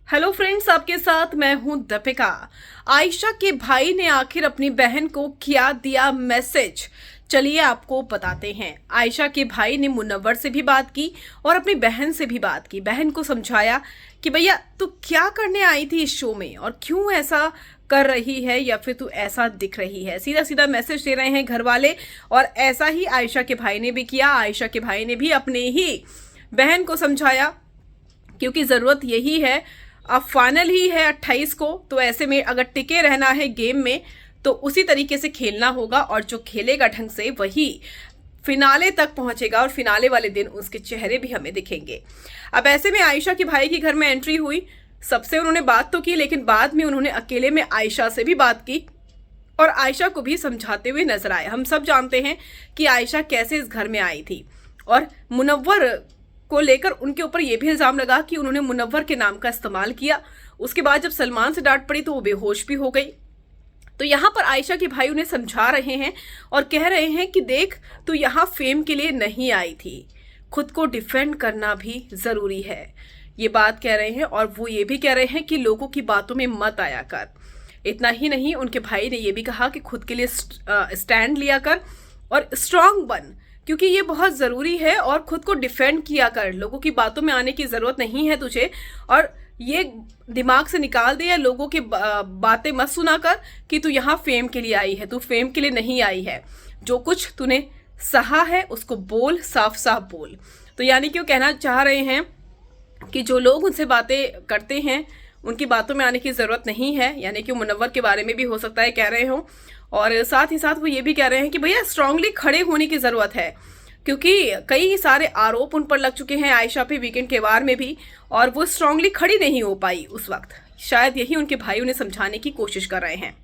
Hello friends, आपके साथ मैं हूं दीपिका। आयशा के भाई ने आखिर अपनी बहन को क्या दिया मैसेज, चलिए आपको बताते हैं। आयशा के भाई ने मुनव्वर से भी बात की और अपनी बहन से भी बात की। बहन को समझाया कि भैया तू क्या करने आई थी इस शो में और क्यों ऐसा कर रही है या फिर तू ऐसा दिख रही है। सीधा सीधा मैसेज दे रहे हैं घर वाले। और ऐसा ही आयशा के भाई ने भी किया। आयशा के भाई ने भी अपने ही बहन को समझाया, क्योंकि ज़रूरत यही है। अब फाइनल ही है 28 को, तो ऐसे में अगर टिके रहना है गेम में तो उसी तरीके से खेलना होगा और जो खेलेगा ढंग से वही फिनाले तक पहुंचेगा और फिनाले वाले दिन उसके चेहरे भी हमें दिखेंगे। अब ऐसे में आयशा के भाई के घर में एंट्री हुई। सबसे उन्होंने बात तो की, लेकिन बाद में उन्होंने अकेले में आयशा से भी बात की और आयशा को भी समझाते हुए नजर आए। हम सब जानते हैं कि आयशा कैसे इस घर में आई थी और मुनव्वर को लेकर उनके ऊपर यह भी इल्जाम लगा कि उन्होंने मुनव्वर के नाम का इस्तेमाल किया। उसके बाद जब सलमान से डांट पड़ी तो वो बेहोश भी हो गई। तो यहाँ पर आयशा के भाई उन्हें समझा रहे हैं और कह रहे हैं कि देख, तू यहाँ फेम के लिए नहीं आई थी, खुद को डिफेंड करना भी जरूरी है। ये बात कह रहे हैं और वो ये भी कह रहे हैं कि लोगों की बातों में मत आया कर। इतना ही नहीं, उनके भाई ने ये भी कहा कि खुद के लिए स्टैंड लिया कर और स्ट्रांग बन, क्योंकि ये बहुत ज़रूरी है। और खुद को डिफेंड किया कर, लोगों की बातों में आने की ज़रूरत नहीं है तुझे। और ये दिमाग से निकाल दे या लोगों की बातें मत सुना कर कि तू यहाँ फेम के लिए आई है। तू फेम के लिए नहीं आई है। जो कुछ तूने सहा है उसको बोल, साफ साफ बोल। तो यानी कि वो कहना चाह रहे हैं कि जो लोग उनसे बातें करते हैं उनकी बातों में आने की ज़रूरत नहीं है। यानी कि मुनव्वर के बारे में भी हो सकता है कह रहे हो। और साथ ही साथ वो ये भी कह रहे हैं कि भैया स्ट्रांगली खड़े होने की ज़रूरत है, क्योंकि कई सारे आरोप उन पर लग चुके हैं आयशा पे वीकेंड के वार में भी, और वो स्ट्रांगली खड़ी नहीं हो पाई उस वक्त। शायद यही उनके भाई उन्हें समझाने की कोशिश कर रहे हैं।